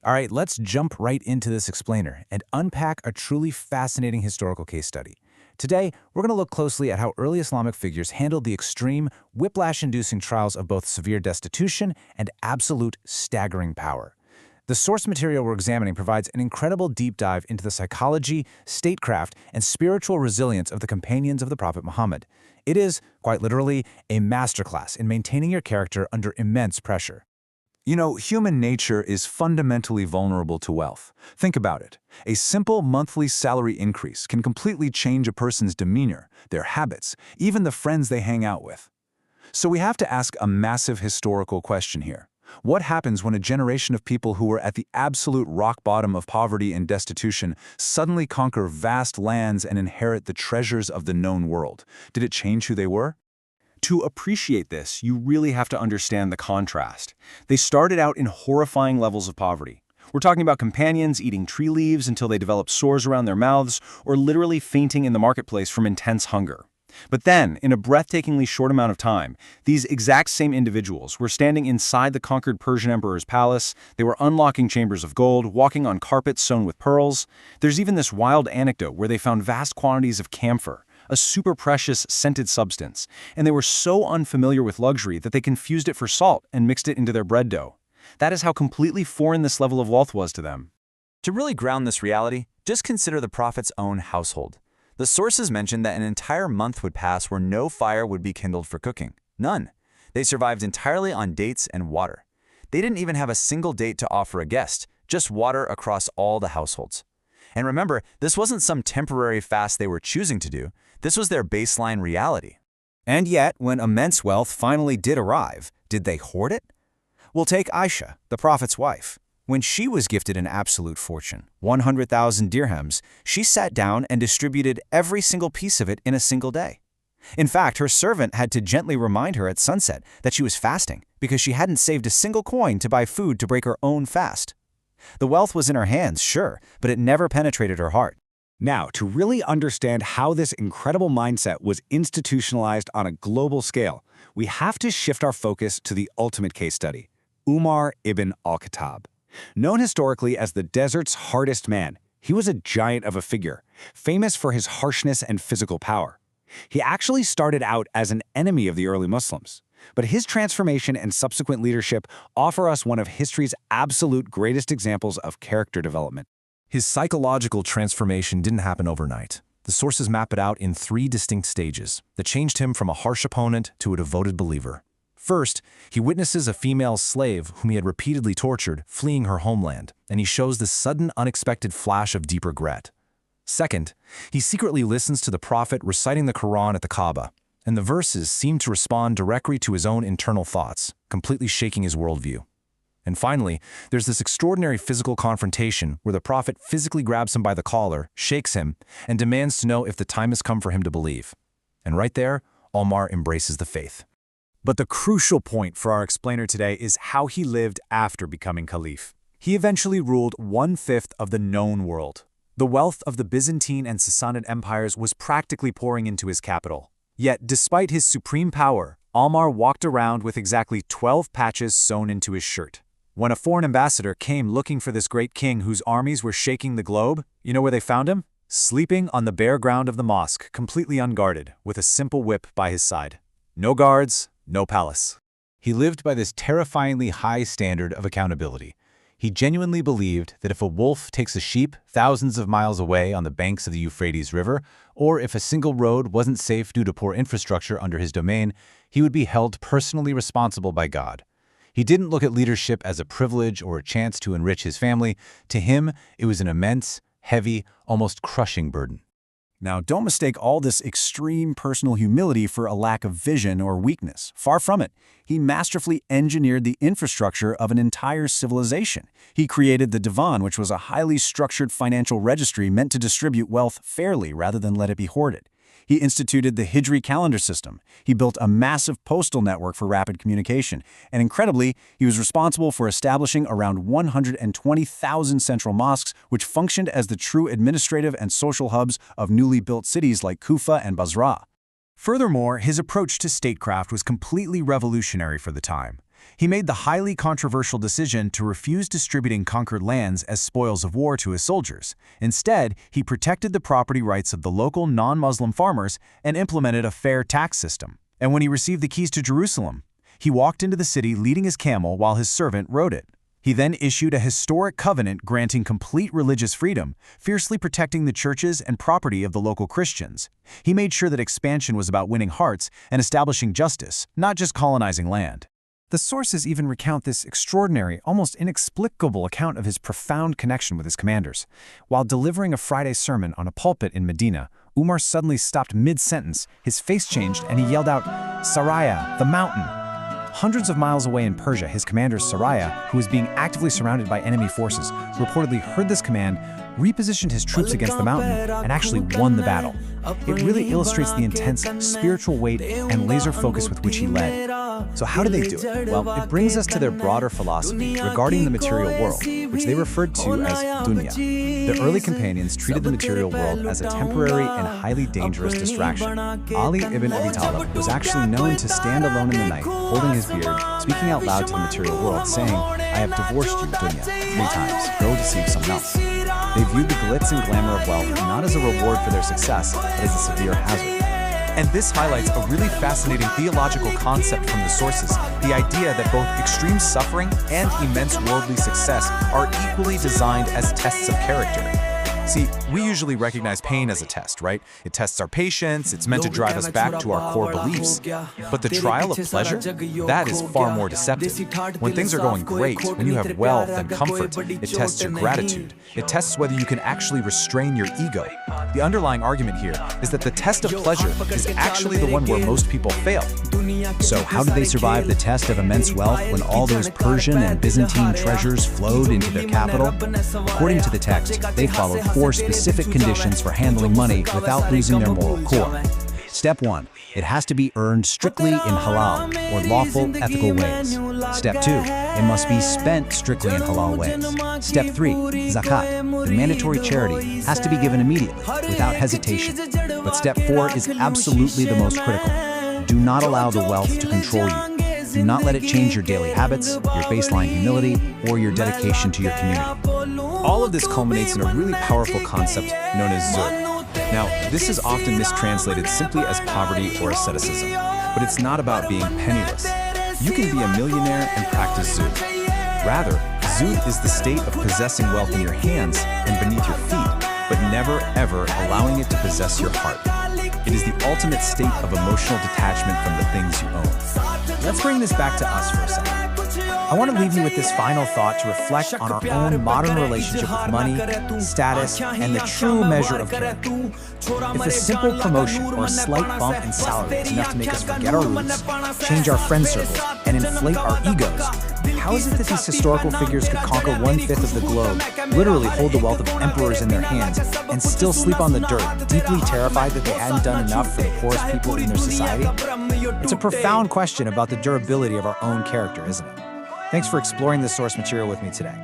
All right, let's jump right into this explainer and unpack a truly fascinating historical case study. Today, we're going to look closely at how early Islamic figures handled the extreme, whiplash-inducing trials of both severe destitution and absolute staggering power. The source material we're examining provides an incredible deep dive into the psychology, statecraft, and spiritual resilience of the companions of the Prophet Muhammad. It is, quite literally, a masterclass in maintaining your character under immense pressure. You know, human nature is fundamentally vulnerable to wealth. Think about it. A simple monthly salary increase can completely change a person's demeanor, their habits, even the friends they hang out with. So we have to ask a massive historical question here. What happens when a generation of people who were at the absolute rock bottom of poverty and destitution suddenly conquer vast lands and inherit the treasures of the known world? Did it change who they were? To appreciate this, you really have to understand the contrast. They started out in horrifying levels of poverty. We're talking about companions eating tree leaves until they develop sores around their mouths, or literally fainting in the marketplace from intense hunger. But then, in a breathtakingly short amount of time, these exact same individuals were standing inside the conquered Persian emperor's palace, they were unlocking chambers of gold, walking on carpets sewn with pearls. There's even this wild anecdote where they found vast quantities of camphor, a super precious scented substance, and they were so unfamiliar with luxury that they confused it for salt and mixed it into their bread dough. That is how completely foreign this level of wealth was to them. To really ground this reality, just consider the Prophet's own household. The sources mention that an entire month would pass where no fire would be kindled for cooking. None. They survived entirely on dates and water. They didn't even have a single date to offer a guest, just water across all the households. And remember, this wasn't some temporary fast they were choosing to do. This was their baseline reality. And yet, when immense wealth finally did arrive, did they hoard it? We'll take Aisha, the Prophet's wife. When she was gifted an absolute fortune, 100,000 dirhams, she sat down and distributed every single piece of it in a single day. In fact, her servant had to gently remind her at sunset that she was fasting because she hadn't saved a single coin to buy food to break her own fast. The wealth was in her hands, sure, but it never penetrated her heart. Now, to really understand how this incredible mindset was institutionalized on a global scale, we have to shift our focus to the ultimate case study, Umar ibn Al-Khattab. Known historically as the desert's hardest man, he was a giant of a figure, famous for his harshness and physical power. He actually started out as an enemy of the early Muslims, but his transformation and subsequent leadership offer us one of history's absolute greatest examples of character development. His psychological transformation didn't happen overnight. The sources map it out in 3 distinct stages that changed him from a harsh opponent to a devoted believer. First, he witnesses a female slave whom he had repeatedly tortured fleeing her homeland, and he shows this sudden, unexpected flash of deep regret. Second, he secretly listens to the Prophet reciting the Quran at the Kaaba, and the verses seem to respond directly to his own internal thoughts, completely shaking his worldview. And finally, there's this extraordinary physical confrontation where the Prophet physically grabs him by the collar, shakes him, and demands to know if the time has come for him to believe. And right there, Umar embraces the faith. But the crucial point for our explainer today is how he lived after becoming caliph. He eventually ruled 1/5 of the known world. The wealth of the Byzantine and Sassanid empires was practically pouring into his capital. Yet, despite his supreme power, Umar walked around with exactly 12 patches sewn into his shirt. When a foreign ambassador came looking for this great king whose armies were shaking the globe, you know where they found him? Sleeping on the bare ground of the mosque, completely unguarded, with a simple whip by his side. No guards, no palace. He lived by this terrifyingly high standard of accountability. He genuinely believed that if a wolf takes a sheep thousands of miles away on the banks of the Euphrates River, or if a single road wasn't safe due to poor infrastructure under his domain, he would be held personally responsible by God. He didn't look at leadership as a privilege or a chance to enrich his family. To him, it was an immense, heavy, almost crushing burden. Now, don't mistake all this extreme personal humility for a lack of vision or weakness. Far from it. He masterfully engineered the infrastructure of an entire civilization. He created the Divan, which was a highly structured financial registry meant to distribute wealth fairly rather than let it be hoarded. He instituted the Hijri calendar system. He built a massive postal network for rapid communication. And incredibly, he was responsible for establishing around 120,000 central mosques, which functioned as the true administrative and social hubs of newly built cities like Kufa and Basra. Furthermore, his approach to statecraft was completely revolutionary for the time. He made the highly controversial decision to refuse distributing conquered lands as spoils of war to his soldiers. Instead, he protected the property rights of the local non-Muslim farmers and implemented a fair tax system. And when he received the keys to Jerusalem, he walked into the city leading his camel while his servant rode it. He then issued a historic covenant granting complete religious freedom, fiercely protecting the churches and property of the local Christians. He made sure that expansion was about winning hearts and establishing justice, not just colonizing land. The sources even recount this extraordinary, almost inexplicable account of his profound connection with his commanders. While delivering a Friday sermon on a pulpit in Medina, Umar suddenly stopped mid-sentence, his face changed, and he yelled out, "Saraya, the mountain!" Hundreds of miles away in Persia, his commander Saraya, who was being actively surrounded by enemy forces, reportedly heard this command, repositioned his troops against the mountain, and actually won the battle. It really illustrates the intense spiritual weight and laser focus with which he led. So how did they do it? Well, it brings us to their broader philosophy regarding the material world, which they referred to as dunya. The early companions treated the material world as a temporary and highly dangerous distraction. Ali ibn Abi Talib was actually known to stand alone in the night, holding his beard, speaking out loud to the material world, saying, "I have divorced you, dunya, 3 times. Go deceive someone else." They viewed the glitz and glamour of wealth not as a reward for their success, but as a severe hazard. And this highlights a really fascinating theological concept from the sources, the idea that both extreme suffering and immense worldly success are equally designed as tests of character. See, we usually recognize pain as a test, right? It tests our patience, it's meant to drive us back to our core beliefs. But the trial of pleasure, that is far more deceptive. When things are going great, when you have wealth and comfort, it tests your gratitude. It tests whether you can actually restrain your ego. The underlying argument here is that the test of pleasure is actually the one where most people fail. So how did they survive the test of immense wealth when all those Persian and Byzantine treasures flowed into their capital? According to the text, they followed 4 specific conditions for handling money without losing their moral core. Step 1. It has to be earned strictly in halal, or lawful, ethical ways. Step 2. It must be spent strictly in halal ways. Step 3. Zakat, the mandatory charity, has to be given immediately, without hesitation. But step 4 is absolutely the most critical. Do not allow the wealth to control you. Do not let it change your daily habits, your baseline humility, or your dedication to your community. All of this culminates in a really powerful concept known as zuhd. Now, this is often mistranslated simply as poverty or asceticism, but it's not about being penniless. You can be a millionaire and practice zuhd. Rather, zuhd is the state of possessing wealth in your hands and beneath your feet, but never ever allowing it to possess your heart. It is the ultimate state of emotional detachment from the things you own. Let's bring this back to us for a second. I want to leave you with this final thought to reflect on our own modern relationship with money, status, and the true measure of character. If a simple promotion or a slight bump in salary is enough to make us forget our roots, change our friend circles, and inflate our egos, how is it that these historical figures could conquer 1/5 of the globe, literally hold the wealth of emperors in their hands, and still sleep on the dirt, deeply terrified that they hadn't done enough for the poorest people in their society? It's a profound question about the durability of our own character, isn't it? Thanks for exploring this source material with me today.